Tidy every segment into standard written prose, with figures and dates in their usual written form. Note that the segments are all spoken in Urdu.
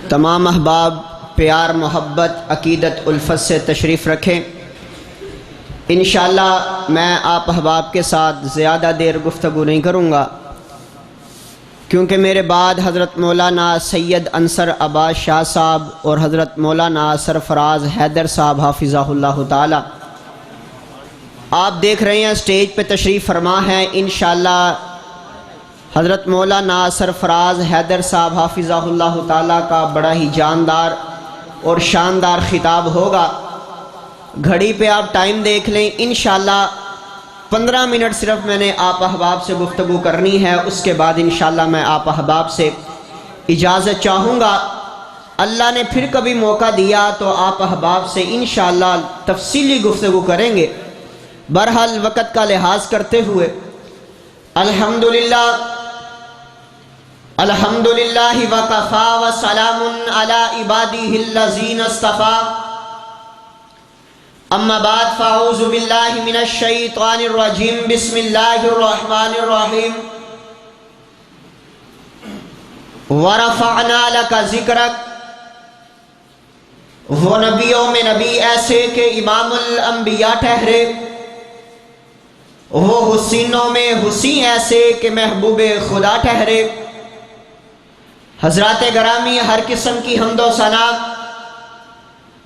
تمام احباب پیار محبت عقیدت الفت سے تشریف رکھیں۔ انشاءاللہ میں آپ احباب کے ساتھ زیادہ دیر گفتگو نہیں کروں گا، کیونکہ میرے بعد حضرت مولانا سید انصر عباس شاہ صاحب اور حضرت مولانا سرفراز حیدر صاحب حافظہ اللہ تعالی آپ دیکھ رہے ہیں سٹیج پہ تشریف فرما ہے۔ انشاءاللہ حضرت مولانا سرفراز حیدر صاحب حافظہ اللہ تعالی کا بڑا ہی جاندار اور شاندار خطاب ہوگا۔ گھڑی پہ آپ ٹائم دیکھ لیں، انشاءاللہ 15 منٹ صرف میں نے آپ احباب سے گفتگو کرنی ہے، اس کے بعد انشاءاللہ میں آپ احباب سے اجازت چاہوں گا۔ اللہ نے پھر کبھی موقع دیا تو آپ احباب سے انشاءاللہ تفصیلی گفتگو کریں گے۔ بہرحال وقت کا لحاظ کرتے ہوئے الحمدللہ وکفا وسلام علی عبادہ الذین اصطفیٰ، اما بعد فاعوذ باللہ من الشیطان الرجیم، بسم اللہ الرحمن الرحیم۔ ورفعنا لک ذکرک، وہ نبیوں میں نبی ایسے کہ امام الانبیاء ٹھہرے، وہ حسینوں میں حسین ایسے کہ محبوب خدا ٹھہرے۔ حضرات گرامی، ہر قسم کی حمد و ثنا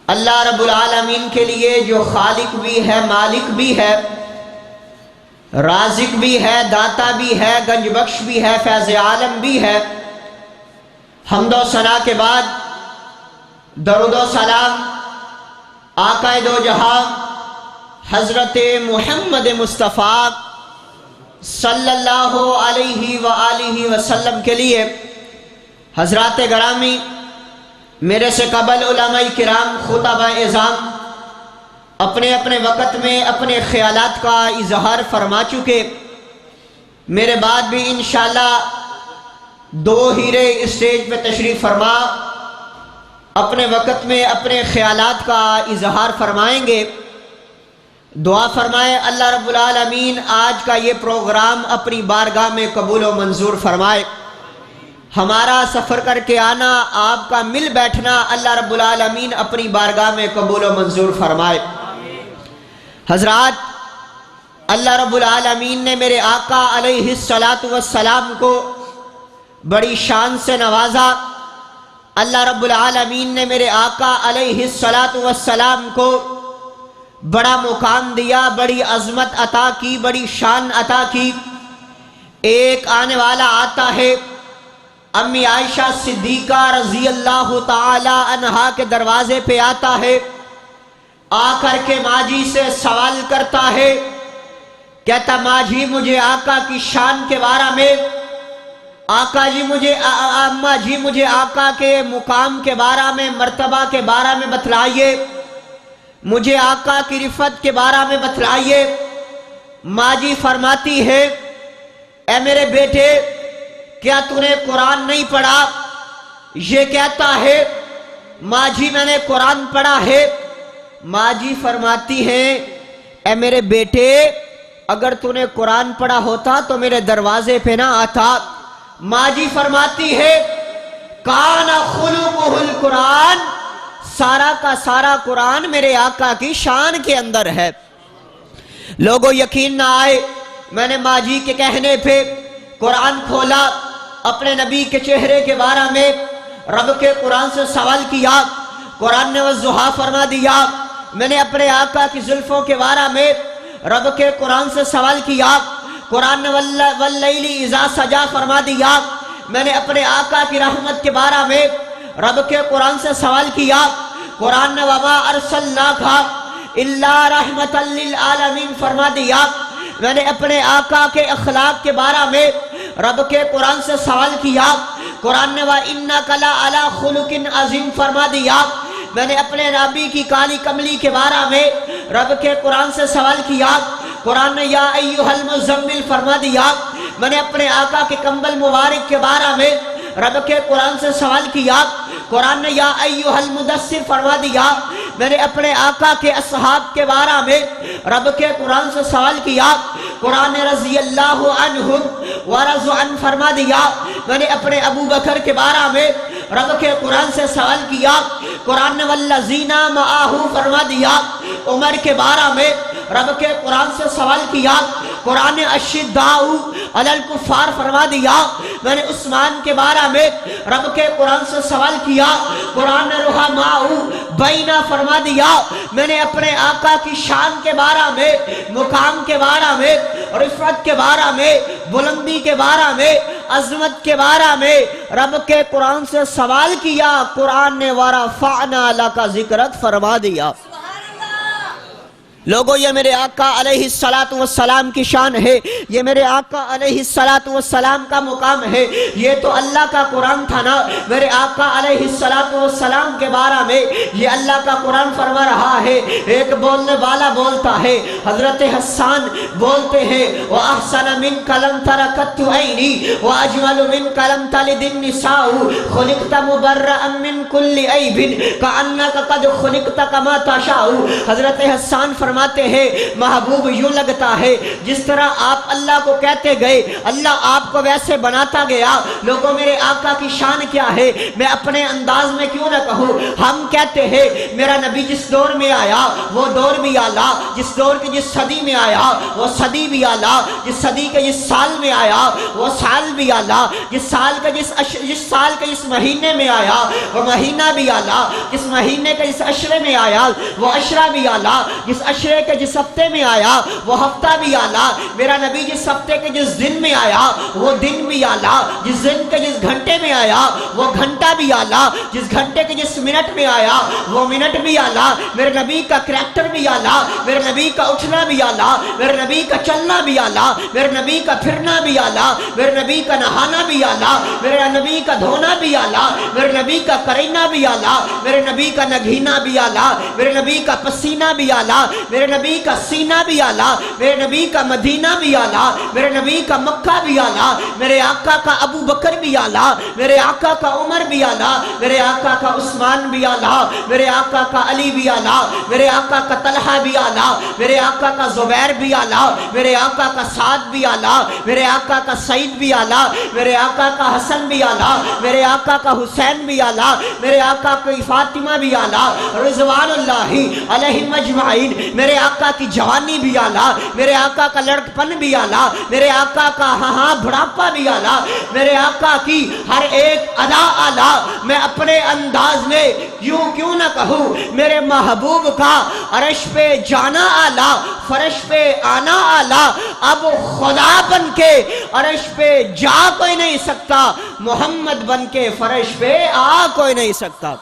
اللہ رب العالمین کے لیے، جو خالق بھی ہے، مالک بھی ہے، رازق بھی ہے، داتا بھی ہے، گنج بخش بھی ہے، فیض عالم بھی ہے۔ حمد و ثنا کے بعد درود و سلام آقا دو جہاں حضرت محمد مصطفیٰ صلی اللہ علیہ وآلہ وسلم کے لیے۔ حضرات گرامی، میرے سے قبل علماء کرام، خطبہ اعظام اپنے اپنے وقت میں اپنے خیالات کا اظہار فرما چکے۔ میرے بعد بھی انشاءاللہ 2 ہیرے اسٹیج پہ تشریف فرما اپنے وقت میں اپنے خیالات کا اظہار فرمائیں گے۔ دعا فرمائے اللہ رب العالمین آج کا یہ پروگرام اپنی بارگاہ میں قبول و منظور فرمائے۔ ہمارا سفر کر کے آنا، آپ کا مل بیٹھنا، اللہ رب العالمین اپنی بارگاہ میں قبول و منظور فرمائے۔ حضرات، اللہ رب العالمین نے میرے آقا علیہ السلام کو بڑی شان سے نوازا۔ اللہ رب العالمین نے میرے آقا علیہ السلام کو بڑا مقام دیا، بڑی عظمت عطا کی، بڑی شان عطا کی۔ ایک آنے والا آتا ہے، امی عائشہ صدیقہ رضی اللہ تعالی عنہا کے دروازے پہ آتا ہے، آ کر کے ماں جی سے سوال کرتا ہے، کہتا ماں جی مجھے آقا کی شان کے بارے میں، آقا جی مجھے اماں جی مجھے آقا کے مقام کے بارے میں، مرتبہ کے بارے میں بتلائیے، مجھے آقا کی رفعت کے بارے میں بتلائیے۔ ماں جی فرماتی ہے، اے میرے بیٹے کیا تو نے قرآن نہیں پڑھا؟ یہ کہتا ہے ماں جی میں نے قرآن پڑھا ہے۔ ماں جی فرماتی ہیں، اے میرے بیٹے اگر تو نے قرآن پڑھا ہوتا تو میرے دروازے پہ نہ آتا۔ ماں جی فرماتی ہے، کان خلقہ القرآن، سارا کا سارا قرآن میرے آقا کی شان کے اندر ہے۔ لوگوں یقین نہ آئے، میں نے ماں جی کے کہنے پہ قرآن کھولا، اپنے نبی کے چہرے کے بارے میں رب کے قرآن سے سوال کیا، قرآن نے والضحیٰ فرما دیا۔ میں نے اپنے آقا کی زلفوں کے بارے میں رب کے قرآن سے سوال کیا، قرآن نے واللیل اذا سجا فرما دیا۔ میں نے اپنے آقا کی رحمت کے بارے میں رب کے قرآن سے سوال کیا، قرآن نے وما ارسلناک الا رحمۃ للعالمین فرما دیا۔ میں نے اپنے آقا کے اخلاق کے بارے میں رب کے قرآن سے سوال کیا، قرآن نے وَإِنَّكَ لَعَلَىٰ خُلُقٍ عَظِيمٍ فرما دیا۔ میں نے اپنے نبی کی کالی کملی کے بارے میں رب کے قرآن سے سوال کیا، قرآن نے یا ایھا المزمل فرما دیا۔ میں نے اپنے آقا کے کمبل مبارک کے بارے میں رب کے قرآن سے سوال کیا، قرآن نے یا ایھا المدثر فرما دیا۔ میں نے اپنے آقا کے اصحاب کے بارے میں رب کے قرآن سے سوال کیا، قرآن رضی اللہ عنہ ورضوا عنہ فرما دیا. میں نے اپنے ابو بکر کے بارے میں رب کے قرآن سے سوال کیا. قرآن نے والذین معہ فرما دیا. عمر کے بارے میں رب کے قرآن سے سوال کیا. قرآن نے اشداء علی الکفار فرما دیا. میں نے عثمان کے بارے میں رب کے قرآن سے سوال کیا. قرآن نے رحماء بینا فرما دیا. میں نے اپنے آقا کی شان کے بارے میں, مقام کے بارے میں, رفعت کے بارے میں, بلندی کے بارے میں, عظمت کے بارے میں رب کے قرآن سے سوال کیا. قرآن نے ورفعنا لک ذکرک فرما دیا. لوگو یہ میرے آقا علیہ السلام کی شان ہے, یہ میرے آقا علیہ السلام کا مقام ہے. یہ تو اللہ کا قرآن تھا نا. میرے آقا علیہ السلام کے بارے میں یہ اللہ کا قرآن فرما رہا ہے. ایک بولنے والا بولتا ہے, حضرت حسان بولتے ہیں وَأَحْسَنَ مِنْكَ لَمْ تَرَ قَطُّ عَيْنِي وَأَجْمَلُ مِنْكَ لَمْ تَلِدِ النِّسَاءُ خُلِقْتَ مُبَرَّأً مِنْ كُلِّ عَيْبٍ كَأَنَّكَ قَدْ خُلِقْتَ كَمَا تَشَاءُ. حضرت حسان فرماتے ہیں محبوب یوں لگتا ہے جس طرح آپ اللہ کو کہتے گئے اللہ آپ کو ویسے بناتا گیا. لوگوں میرے آقا کی شان کیا ہے میں اپنے انداز میں کیوں نہ کہوں. ہم کہتے ہیں میرا نبی جس دور میں آیا وہ دور بھی اعلیٰ, جس دور کی جس صدی میں آیا وہ صدی بھی اعلیٰ, جس صدی کے جس سال میں آیا وہ سال بھی اعلیٰ, جس سال کے جس مہینے میں آیا وہ مہینہ بھی اعلیٰ, جس مہینے کے جس عشرے میں آیا وہ عشرہ بھی اعلیٰ, جس عشرے کے جس ہفتے میں آیا وہ ہفتہ بھی اعلیٰ. میرا نبی جس ہفتے کے جس دن میں آیا وہ دن بھی اعلیٰ, جس دن کے جس گھنٹے میں آیا وہ گھنٹہ بھی اعلیٰ, جس گھنٹے کے جس منٹ میں آیا وہ منٹ بھی اعلیٰ. میرے نبی کا کریکٹر بھی اعلیٰ, میرے نبی کا اٹھنا بھی اعلیٰ, میرے نبی کا چلنا بھی اعلیٰ, میرے نبی کا پھرنا بھی اعلیٰ, میرے نبی کا نہانا بھی اعلیٰ, میرے نبی کا دھونا بھی اعلیٰ, میرے نبی کا کرینا بھی اعلیٰ, میرے نبی کا نگھینا بھی اعلیٰ, میرے نبی کا پسینہ بھی اعلیٰ, میرے نبی کا سینہ بھی اعلیٰ, میرے نبی کا مدینہ بھی اعلیٰ, میرے نبی کا مکہ بھی اعلیٰ, میرے آقا کا ابو بکر بھی اعلیٰ, میرے آقا کا عمر بھی اعلیٰ, میرے آقا کا عثمان بھی اعلیٰ, میرے آقا کا علی بھی اعلیٰ, میرے آقا کا طلحہ بھی اعلیٰ, میرے آقا کا زبیر بھی اعلیٰ, میرے آقا کا سعد بھی اعلیٰ, میرے آقا کا سعید بھی اعلیٰ, میرے آقا کا حسن بھی اعلیٰ, میرے آقا کا حسین بھی اعلیٰ, میرے آقا کی فاطمہ بھی اعلیٰ رضوان اللہ علیہم اجمعین. میرے آقا کی جوانی بھی اعلیٰ, میرے آقا کا لڑکپن بھی اعلیٰ, میرے آقا کا بڑھاپا بھی اعلیٰ, میرے آقا کی ہر ایک ادا اعلیٰ. میں اپنے انداز میں یوں کیوں نہ کہوں میرے محبوب کا عرش پہ جانا اعلیٰ, فرش پہ آنا اعلیٰ. اب خدا بن کے عرش پہ جا کوئی نہیں سکتا, محمد بن کے فرش پہ آ کوئی نہیں سکتا.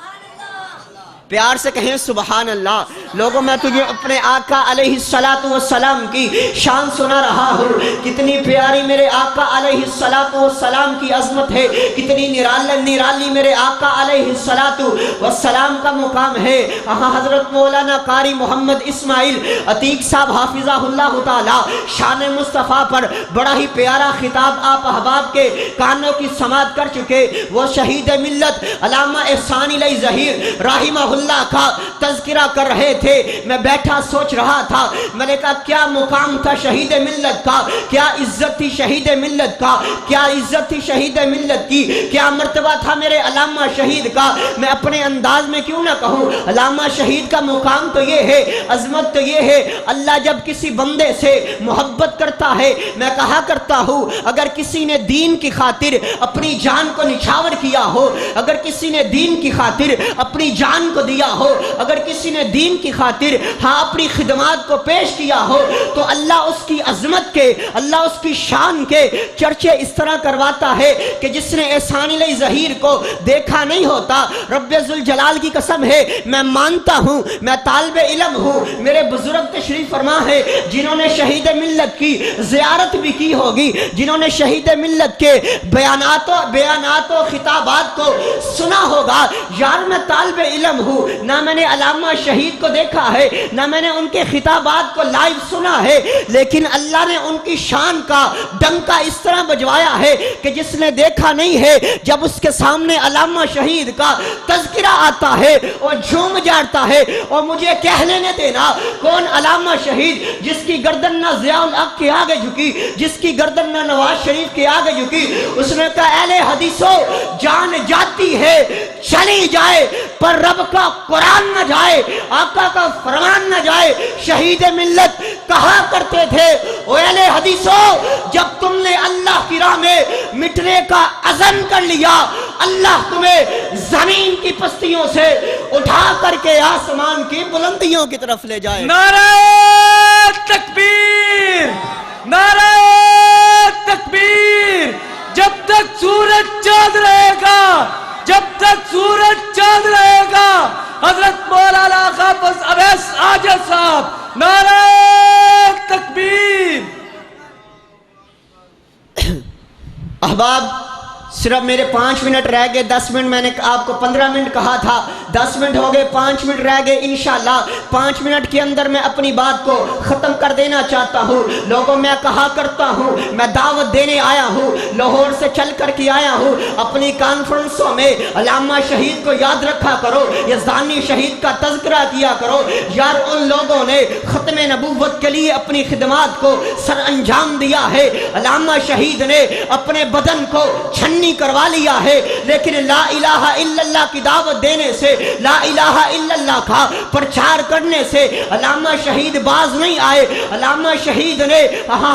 پیار سے کہیں سبحان اللہ. لوگوں میں تجھے اپنے آقا علیہ السلام کی شان سنا رہا ہوں. کتنی پیاری میرے آقا علیہ السلام کی عظمت ہے, کتنی نرالی میرے آقا علیہ السلام کا مقام ہے. حضرت مولانا قاری محمد اسماعیل عتیق صاحب حافظہ اللہ تعالی شان مصطفیٰ پر بڑا ہی پیارا خطاب آپ احباب کے کانوں کی سماعت کر چکے. وہ شہید ملت علامہ احسان علیہ ظہیر رحمہ اللہ کا تذکرہ کر رہے تھے. میں بیٹھا سوچ رہا تھا, میں نے کہا کیا مقام تھا شہید ملت کا, کیا عزت تھی شہید ملت کا, کیا عزت تھی شہید ملت کی, کیا مرتبہ تھا میرے علامہ شہید کا. میں اپنے انداز میں کیوں نہ کہوں علامہ شہید کا مقام تو یہ ہے, عظمت تو یہ ہے. اللہ جب کسی بندے سے محبت کرتا ہے, میں کہا کرتا ہوں اگر کسی نے دین کی خاطر اپنی جان کو نچھاور کیا ہو, اگر کسی نے دین کی خاطر اپنی جان کو دیا ہو, اگر کسی نے دین کی خاطر اپنی خدمات کو پیش کیا ہو, تو اللہ اس کی عظمت کے, اللہ اس کی شان کے چرچے اس طرح کرواتا ہے کہ جس نے احسان علیہ ظہیر کو دیکھا نہیں ہوتا. رب ذوالجلال کی قسم ہے میں مانتا ہوں, میں طالب علم ہوں, میرے بزرگ تشریف فرما ہے جنہوں نے شہید ملت کی زیارت بھی کی ہوگی, جنہوں نے شہید ملت کے بیانات و خطابات کو سنا ہوگا. یار میں طالب علم ہوں, نہ میں نے علامہ شہید کو دیکھا ہے، نہ میں نے ان کے خطابات کو لائیو سنا ہے، لیکن اللہ نے ان کی شان کا ڈنکا اس طرح بجوایا ہے کہ جس نے دیکھا نہیں ہے، جب اس کے سامنے علامہ شہید کا تذکرہ آتا ہے اور جھوم جاتا ہے۔ اور مجھے کہہ لینے دینا، کون علامہ شہید جس کی گردن نہ ضیاء الحق کے آگے جھکی، جس کی گردن نہ نواز شریف کے آگے جھکی؟ اس نے کہا اہل حدیثوں، جان جاتی ہے چلی جائے پر رب کا قرآن نہ جائے، آقا کا فرمان نہ جائے۔ شہید ملت کہا کرتے تھے او اہل حدیثوں، جب تم نے اللہ کی راہ میں مٹنے کا عزم کر لیا، اللہ تمہیں زمین کی پستیوں سے اٹھا کر کے آسمان کی بلندیوں کی طرف لے جائے۔ نعرہ تکبیر، نعرہ تکبیر! جب تک سورج چاند رہے گا، جب تک سورج چاند رہے گا، حضرت مولانا حافظ اویس عاجل صاحب، نعرہ تکبیر! احباب، صرف میرے 5 منٹ رہ گئے، 10 منٹ میں نے آپ کو 15 منٹ کہا تھا، 10 منٹ ہو گئے، 5 منٹ رہ گئے۔ انشاءاللہ 5 منٹ کے اندر میں اپنی بات کو ختم کر دینا چاہتا ہوں۔ لوگوں میں کہا کرتا ہوں، میں دعوت دینے آیا ہوں، لاہور سے چل کر کے آیا ہوں، اپنی کانفرنسوں میں علامہ شہید کو یاد رکھا کرو، یزدانی شہید کا تذکرہ کیا کرو۔ یار ان لوگوں نے ختم نبوت کے لیے اپنی خدمات کو سر انجام دیا ہے، علامہ شہید نے اپنے بدن کو چھنی کروا لیا ہے، لیکن لا الہ الا اللہ کی دعوت دینے سے، لا الہ الا اللہ کا پرچار کرنے سے علامہ شہید باز نہیں آئے۔ علامہ شہید نے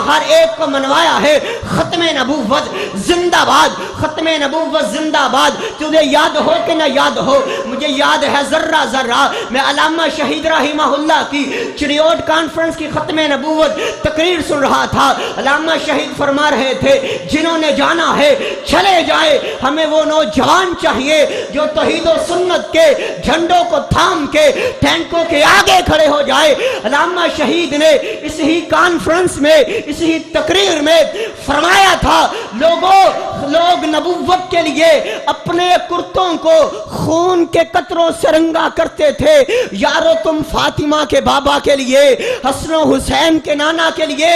ہر ایک کو منوایا ہے، ختم نبوت زندہ باد، ختم نبوت زندہ باد۔ تجھے یاد ہو کہ نہ یاد ہو، مجھے یاد ہے ذرہ ذرہ، میں علامہ شہید رحمہ اللہ کی چریوٹ کانفرنس کی ختم نبوت تقریر سن رہا تھا۔ علامہ شہید فرما رہے تھے، جنہوں نے جانا ہے چلے جائے، ہمیں وہ نوجوان چاہیے جو توحید و سنت کے جھنڈوں کو تھام کے ٹینکوں کے آگے کھڑے ہو جائے۔ علامہ شہید نے اس ہی کانفرنس میں، اس ہی تقریر میں فرمایا تھا، لوگ نبوت کے لیے اپنے کرتوں کو خون کے قطروں سے رنگا کرتے تھے، یارو تم فاطمہ کے بابا کے لیے، حسن و حسین کے نانا کے لیے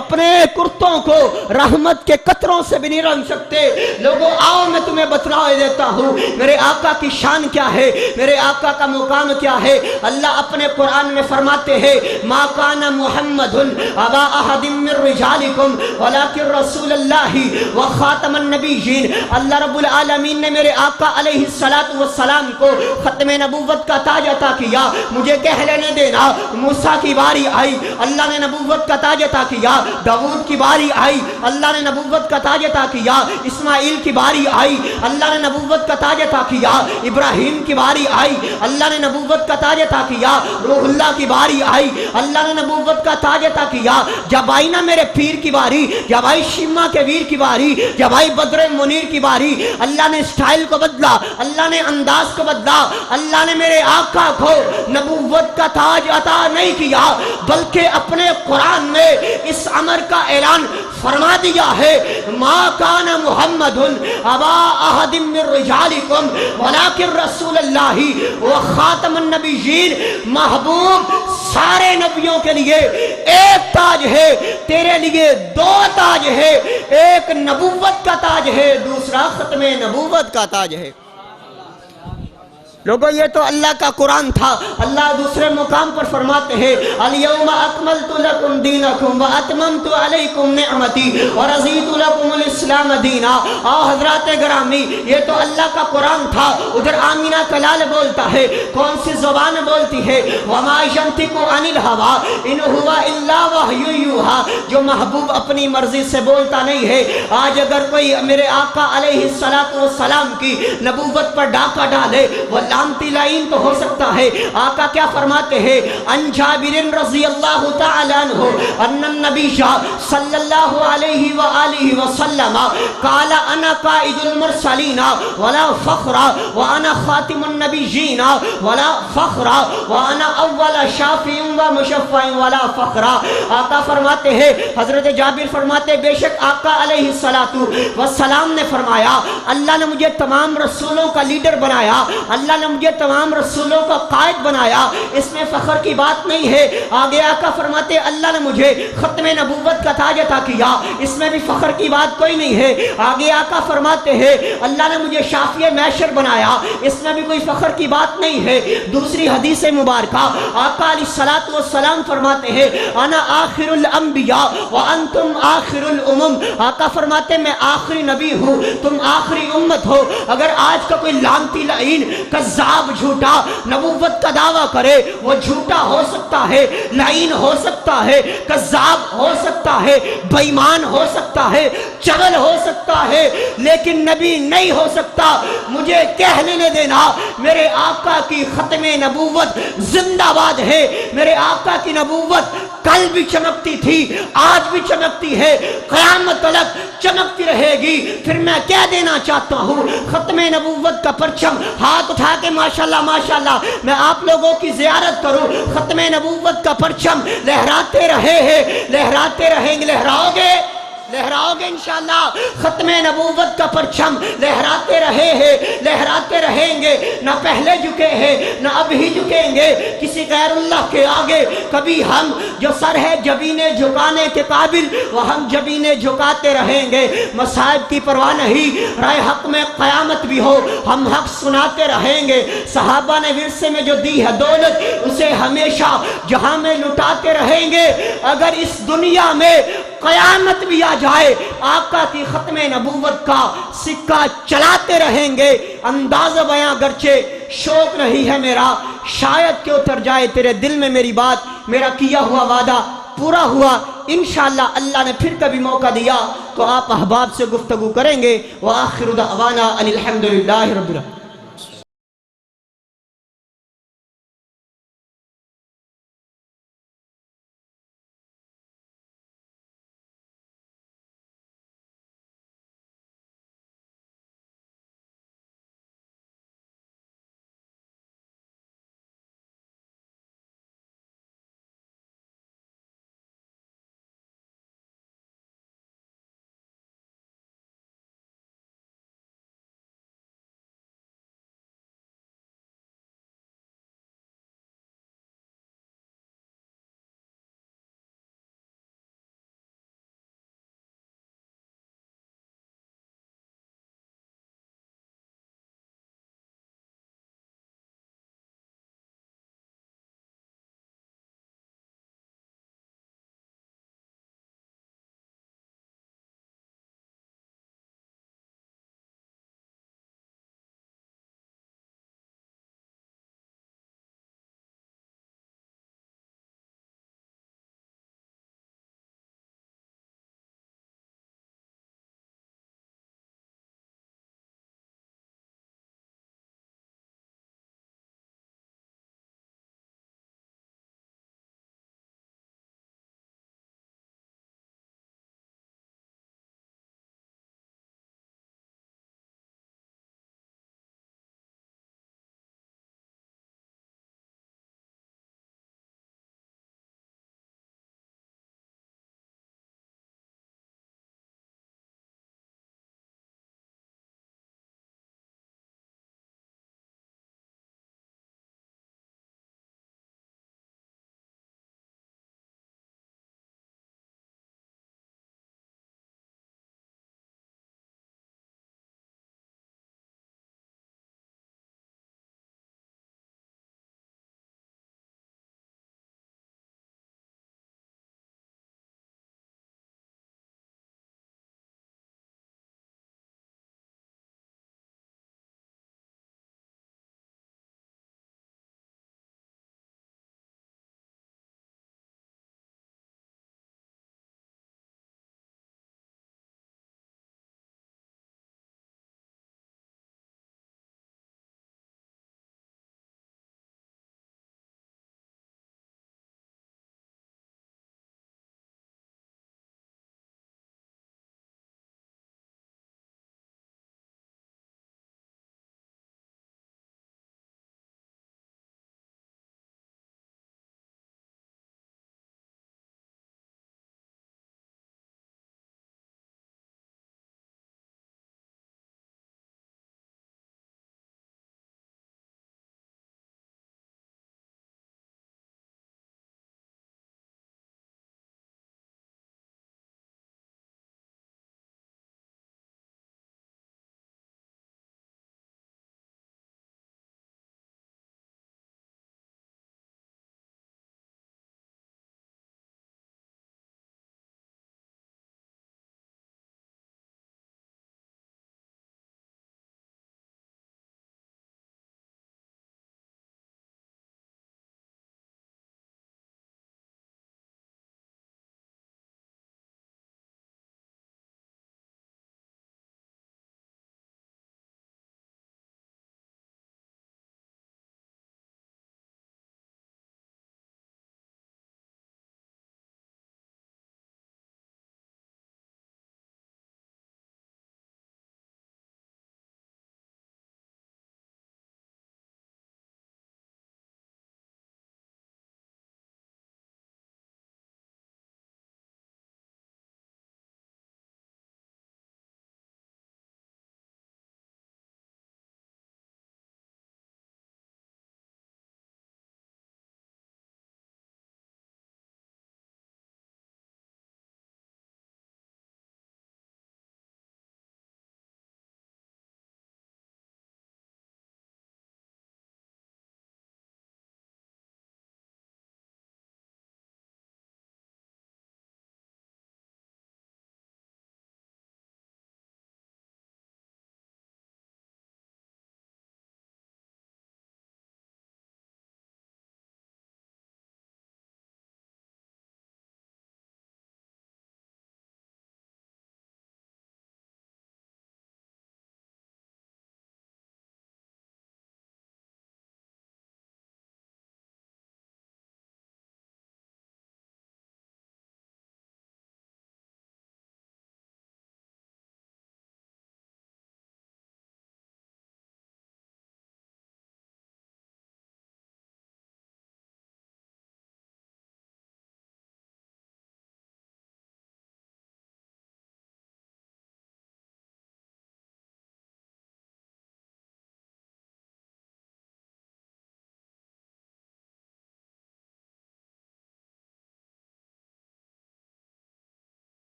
اپنے کرتوں کو رحمت کے قطروں سے بھی نہیں رنگ سکتے۔ لوگوں آؤ میں تمہیں بتلا دیتا ہوں میرے آقا کی شان کیا ہے، میرے آقا کا مقام کیا ہے۔ اللہ اپنے قرآن میں فرماتے ہیں، ما کان محمد ابا احد من رجالکم ولکن رسول اللہ وخاتم النبیین۔ اللہ رب العالمین نے میرے آقا علیہ السلام کو ختم نبوت کا تاج عطا کیا۔ مجھے کہہ لینے دینا، موسیٰ کی باری آئی، اللہ نے نبوت کا تاج عطا کیا۔ داؤد کی باری آئی، اللہ نے نبوت کا تاج عطا کیا۔ اسماعیل کی باری آئی، اللہ نے نبوت کا تاج عطا کیا۔ ابراہیم کی باری آئی، اللہ نے نبوت کا تاج عطا کیا۔ روح اللہ کی باری آئی، اللہ نے نبوت کا تاج عطا کیا۔ جب آئی نا میرے پیر کی باری، جب آئی شیما کے ویر کی باری، جب آئی بدر منیر کی باری، اللہ نے سٹائل کو بدلا، اللہ نے انداز کو بدلا۔ اللہ نے میرے آقا کو نبوت کا تاج عطا نہیں کیا، بلکہ اپنے قرآن میں اس امر کا اعلان فرما دیا ہے، ما کان محمد ابا احد من رجالکم ولکن رسول اللہ وخاتم النبیین۔ محبوب سارے نبیوں کے لیے ایک تاج ہے، تیرے لیے 2 تاج ہے، ایک نبوت کا تاج ہے، دوسرا ختم نبوت کا تاج ہے۔ لوگوں یہ تو اللہ کا قرآن تھا۔ اللہ دوسرے مقام پر فرماتے ہیں، الیوم اکملت لکم دینکم واتممت علیکم نعمتی ورضیت لکم الاسلام دینا۔ آؤ حضرات گرامی، یہ تو اللہ کا قرآن تھا۔ ادھر آمینہ کلال بولتا ہے، کون سی زبان بولتی ہے؟ وما ینطق عن الہوی ان هو الا وحی یوحی۔ جو محبوب اپنی مرضی سے بولتا نہیں ہے۔ آج اگر کوئی میرے آقا علیہ السلام کی نبوت پر ڈاکہ ڈالے، وہ لامتی لائن تو ہو سکتا ہے۔ آقا کیا فرماتے ہیں؟ ان جابر رضی اللہ تعالی عنہ ان النبی صلی اللہ علیہ وآلہ وسلم قال انا قائد المرسلین ولا فخر وانا خاتم النبیین ولا فخر وانا اول شافع و مشفع ولا فخر۔ آقا فرماتے ہیں، حضرت جابر فرماتے، بے شک آقا علیہ السلام نے فرمایا، اللہ نے مجھے تمام رسولوں کا لیڈر بنایا، اللہ نے مجھے تمام رسولوں کا قائد بنایا، اس میں فخر کی بات نہیں ہے۔ آگے آقا فرماتے اللہ نے مجھے ختم نبوت کا تاج عطا کیا، اس میں بھی فخر کی بات کوئی نہیں ہے۔ آگے آقا فرماتے ہیں اللہ نے مجھے شافی محشر بنایا، اس میں بھی کوئی فخر کی بات نہیں ہے۔ دوسری حدیث مبارکہ آقا علیہ الصلوۃ والسلام فرماتے ہیں انا آخر الانبیاء وانتم آخر الامم، آقا فرماتے میں آخری نبی ہوں، تم آخری امت ہو۔ اگر آج کا کوئی لعنتی لعین کذاب جھوٹا نبوت کا دعویٰ کرے، وہ جھوٹا ہو سکتا ہے، لعین ہو سکتا ہے، کذاب ہو سکتا ہے، بے ایمان ہو سکتا ہے، چغل ہو سکتا ہے، لیکن نبی نہیں ہو سکتا۔ مجھے کہہ لینے دینا میرے آقا کی ختم نبوت زندہ باد ہے۔ میرے آقا کی نبوت کل بھی چمکتی تھی، آج بھی چمکتی ہے، قیامت تک چمکتی رہے گی۔ پھر میں کہہ دینا چاہتا ہوں ختم نبوت کا پرچم ہاتھ اٹھا کے ماشاءاللہ ماشاءاللہ میں آپ لوگوں کی زیارت کروں، ختم نبوت کا پرچم لہراتے رہے ہیں، لہراتے رہیں گے، لہراؤ گے، لہراؤ گے انشاءاللہ۔ ختم نبوت کا پرچم لہراتے رہے ہیں، لہراتے رہیں گے، نہ پہلے جھکے ہیں نہ اب ہی جھکیں گے کسی غیر اللہ کے آگے۔ کبھی ہم جو سر ہے جبینے جھکانے کے قابل، وہ ہم جبینے جھکاتے رہیں گے۔ مصائب کی پرواہ نہیں، رائے حق میں قیامت بھی ہو ہم حق سناتے رہیں گے۔ صحابہ نے ورثے میں جو دی ہے دولت، اسے ہمیشہ جہاں میں لٹاتے رہیں گے۔ اگر اس دنیا میں قیامت بھی آ جائے آقا کی ختم نبوت کا سکہ چلاتے رہیں گے۔ انداز بیاں گرچہ شوق نہیں ہے میرا، شاید کہ اتر جائے تیرے دل میں میری بات، میرا کیا ہوا وعدہ پورا ہوا۔ انشاءاللہ اللہ نے پھر کبھی موقع دیا تو آپ احباب سے گفتگو کریں گے۔ وآخر دعوانا ان الحمدللہ رب العالمین۔